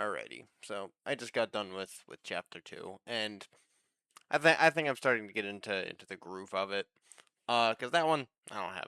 Alrighty. So I just got done with chapter 2, and I think I'm starting to get into the groove of it. Cause that one I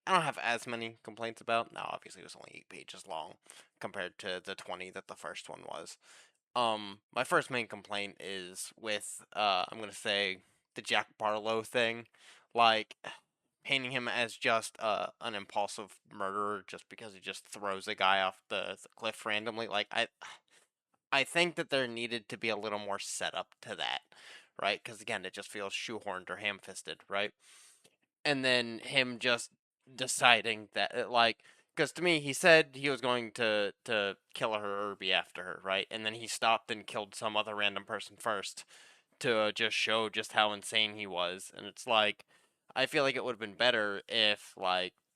don't have as many complaints about. Now, obviously, it was only 8 pages long compared to the 20 that the first one was. My first main complaint is with I'm gonna say the Jack Barlow thing, like painting him as just an impulsive murderer just because he just throws a guy off the cliff randomly. Like I think that there needed to be a little more setup to that, right? Because again, it just feels shoehorned or ham-fisted, right? And then him just deciding that, because to me, he said he was going to kill her or be after her, right? And then he stopped and killed some other random person first to just show just how insane he was. And it's like, I feel like it would have been better if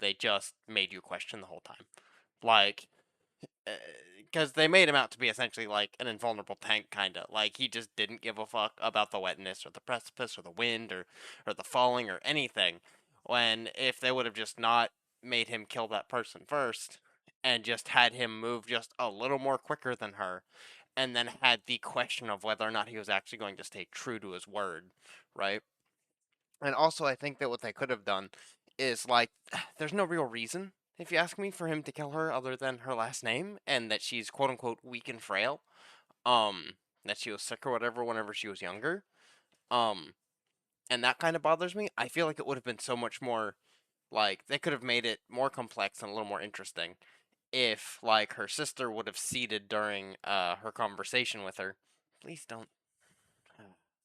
they just made you question the whole time, like because they made him out to be essentially like an invulnerable tank, kind of like he just didn't give a fuck about the wetness or the precipice or the wind or the falling or anything. When if they would have just not made him kill that person first and just had him move just a little more quicker than her, and then had the question of whether or not he was actually going to stay true to his word, right? And also, I think that what they could have done is there's no real reason, if you ask me, for him to kill her other than her last name and that she's quote unquote weak and frail. Um, that she was sick or whatever whenever she was younger. Um, and that kind of bothers me. I feel like it would have been so much more they could have made it more complex and a little more interesting if her sister would have ceded during her conversation with her. Please don't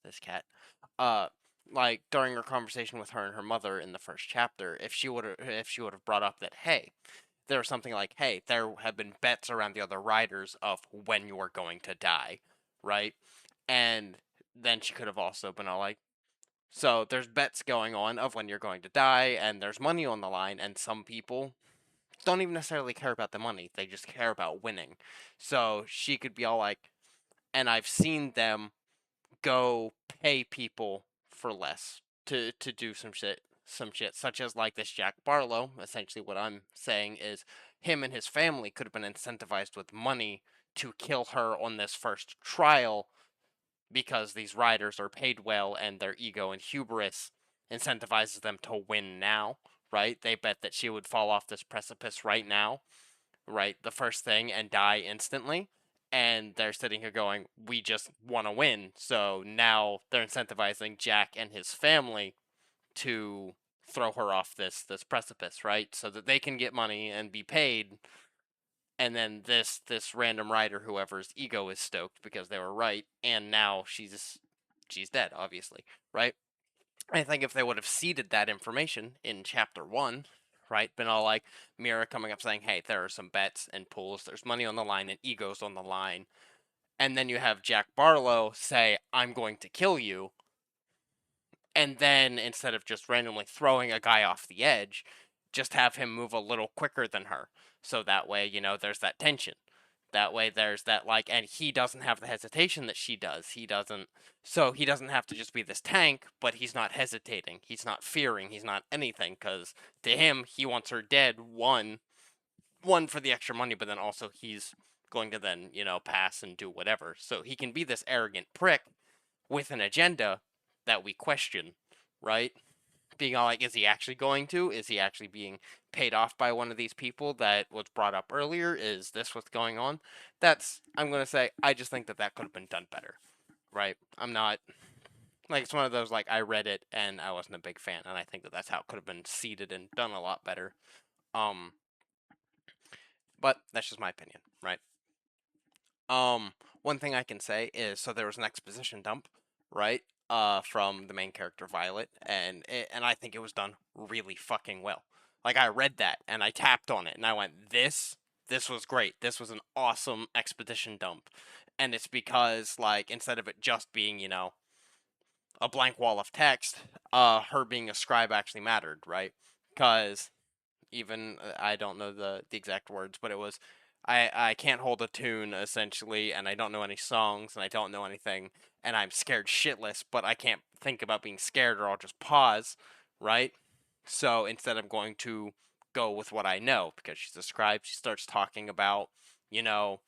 this cat. Uh, during her conversation with her and her mother in the first chapter, if she would have brought up that hey, there was something like hey, there have been bets around the other riders of when you are going to die, right? And then she could have also been all like, so there's bets going on of when you're going to die, and there's money on the line, and some people don't even necessarily care about the money; they just care about winning. So she could be all like, and I've seen them go pay people for less to do some shit such as this Jack Barlow. Essentially what I'm saying is him and his family could have been incentivized with money to kill her on this first trial because these riders are paid well and their ego and hubris incentivizes them to win now, right? They bet that she would fall off this precipice right now, right, the first thing, and die instantly. And they're sitting here going, we just want to win. So now they're incentivizing Jack and his family to throw her off this precipice, right? So that they can get money and be paid. And then this random rider, whoever's ego is stoked because they were right, and now she's dead, obviously, right? I think if they would have seeded that information in chapter one, right, been all like Mira coming up saying, hey, there are some bets and pools, there's money on the line and egos on the line. And then you have Jack Barlow say, I'm going to kill you. And then instead of just randomly throwing a guy off the edge, just have him move a little quicker than her. So that way, there's that tension. That way, there's that, and he doesn't have the hesitation that she does. So he doesn't have to just be this tank, but he's not hesitating. He's not fearing. He's not anything, because to him, he wants her dead, one for the extra money, but then also he's going to then, pass and do whatever. So he can be this arrogant prick with an agenda that we question, right? Being all like, is he actually going to? Is he actually being paid off by one of these people that was brought up earlier? Is this what's going on? I'm going to say, I just think that that could have been done better, right? I'm not, it's one of those, I read it and I wasn't a big fan, and I think that that's how it could have been seeded and done a lot better. Um, but that's just my opinion, right? One thing I can say is, so there was an exposition dump, right? From the main character Violet, and I think it was done really fucking well. I read that and I tapped on it and I went, this was great. This was an awesome expedition dump, and it's because instead of it just being a blank wall of text, her being a scribe actually mattered, right? Because even I don't know the exact words, but it was I can't hold a tune essentially, and I don't know any songs, and I don't know anything, and I'm scared shitless, but I can't think about being scared, or I'll just pause, right? So instead, I'm going to go with what I know because she's a scribe. She starts talking about, you know,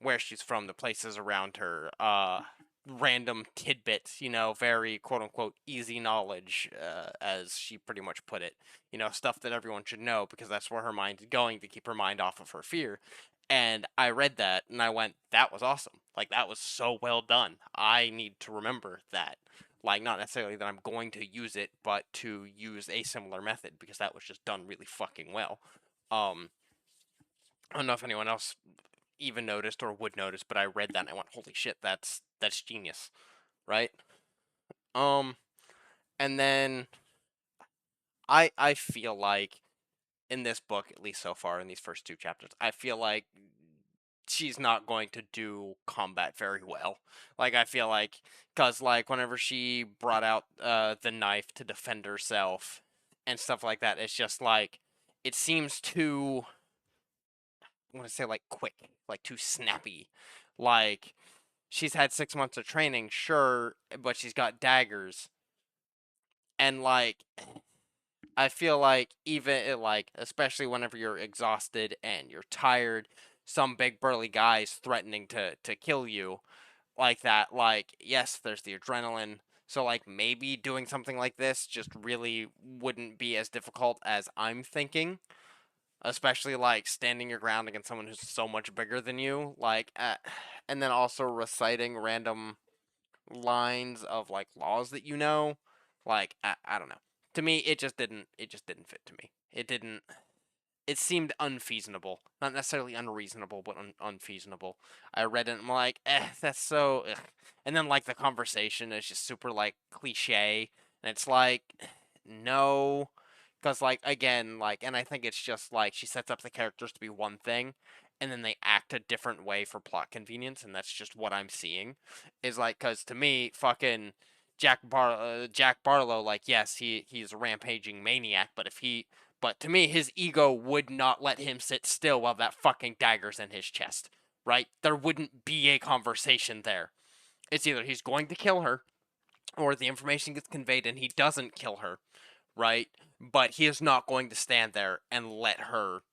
where she's from, the places around her, random tidbits, very quote unquote easy knowledge, as she pretty much put it, stuff that everyone should know because that's where her mind's going to keep her mind off of her fear. And I read that and I went, that was awesome. Like, that was so well done. I need to remember that. Like, not necessarily that I'm going to use it, but to use a similar method because that was just done really fucking well. Um, I don't know if anyone else even noticed or would notice, but I read that and I went, "Holy shit, that's genius!" Right? Um, and then I feel like in this book, at least so far in these first two chapters, I feel like she's not going to do combat very well. Like, I feel like, cause like whenever she brought out the knife to defend herself and stuff like that, it's just like it seems too, I want to say, like, quick, like too snappy. Like, she's had 6 months of training, sure, but she's got daggers, and like I feel like even like especially whenever you're exhausted and you're tired, some big burly guy's threatening to kill you like that. Like, yes, there's the adrenaline. So like maybe doing something like this just really wouldn't be as difficult as I'm thinking, especially like standing your ground against someone who's so much bigger than you, like and then also reciting random lines of like laws that like I don't know. To me, it just didn't fit to me. It seemed unfeasible, not necessarily unreasonable, but unfeasible. I read it and I'm like, that's so. Ugh. And then like the conversation is just super like cliche, and it's like, no, because like again, like, and I think it's just like she sets up the characters to be one thing, and then they act a different way for plot convenience, and that's just what I'm seeing. Is like, because to me, fucking Jack Barlow, like, yes, he's a rampaging maniac, but to me, his ego would not let him sit still while that fucking dagger's in his chest, right? There wouldn't be a conversation there. It's either he's going to kill her, or the information gets conveyed and he doesn't kill her, right? But he is not going to stand there and let her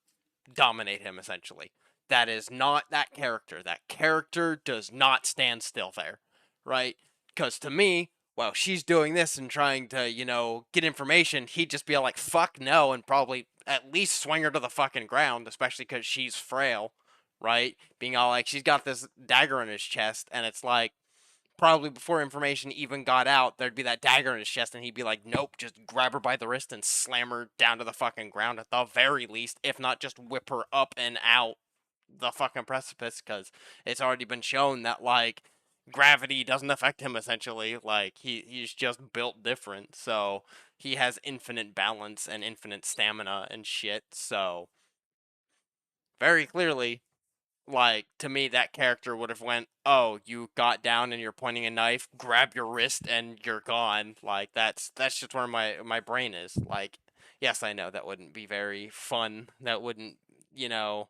dominate him, essentially. That is not that character. That character does not stand still there, right? Because to me, while she's doing this and trying to, get information, he'd just be like, fuck no, and probably at least swing her to the fucking ground, especially because she's frail, right? Being all like, she's got this dagger in his chest, and it's like, probably before information even got out, there'd be that dagger in his chest, and he'd be like, nope, just grab her by the wrist and slam her down to the fucking ground at the very least, if not just whip her up and out the fucking precipice, because it's already been shown that, like, gravity doesn't affect him, essentially. Like, he's just built different, so he has infinite balance and infinite stamina and shit, so very clearly, like, to me, that character would have went, oh, you got down and you're pointing a knife, grab your wrist and you're gone. Like, that's just where my brain is. Like, yes, I know that wouldn't be very fun, that wouldn't, you know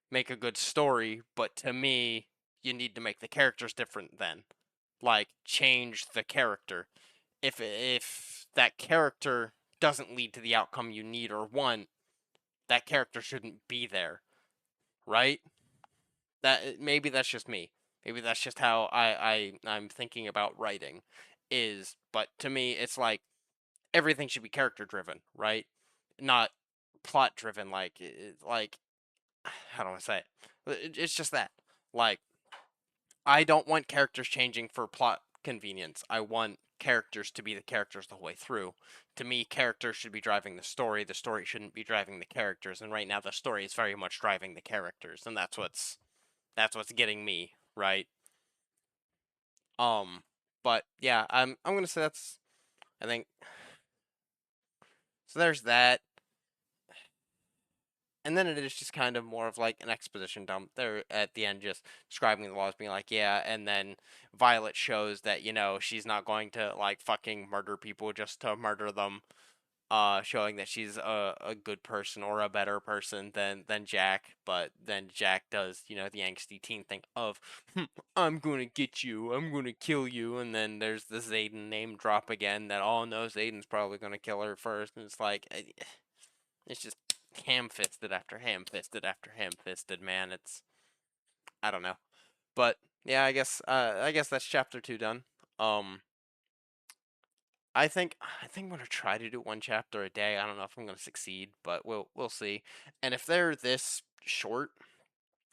make a good story, but to me, you need to make the characters different then. Like, change the character. If that character doesn't lead to the outcome you need or want, that character shouldn't be there, right? That maybe that's just me. Maybe that's just how I'm thinking about writing is, but to me it's like everything should be character driven, right? Not plot driven, like how do I say it? It's just that. Like, I don't want characters changing for plot convenience. I want characters to be the characters the whole way through. To me, characters should be driving the story. The story shouldn't be driving the characters. And right now, the story is very much driving the characters, and that's what's getting me, right? Um, but yeah, I'm gonna say that's, I think, so. There's that, and then it is just kind of more of like an exposition dump there at the end, just describing the laws, being like, yeah, and then Violet shows that she's not going to like fucking murder people just to murder them, showing that she's a good person or a better person than Jack. But then Jack does, the angsty teen thing of, I'm gonna get you, I'm gonna kill you, and then there's the Zayden name drop again that, oh no, Zayden's probably gonna kill her first, and it's like, it's just ham fisted after ham fisted after ham fisted, man. I don't know. But yeah, I guess that's chapter 2 done. Um, I think I'm gonna try to do one chapter a day. I don't know if I'm gonna succeed, but we'll see. And if they're this short,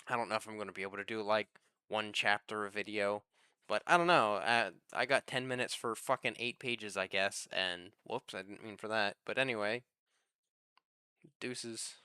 I don't know if I'm gonna be able to do like one chapter a video. But I don't know. I got 10 minutes for fucking 8 pages, I guess. And whoops, I didn't mean for that. But anyway, deuces.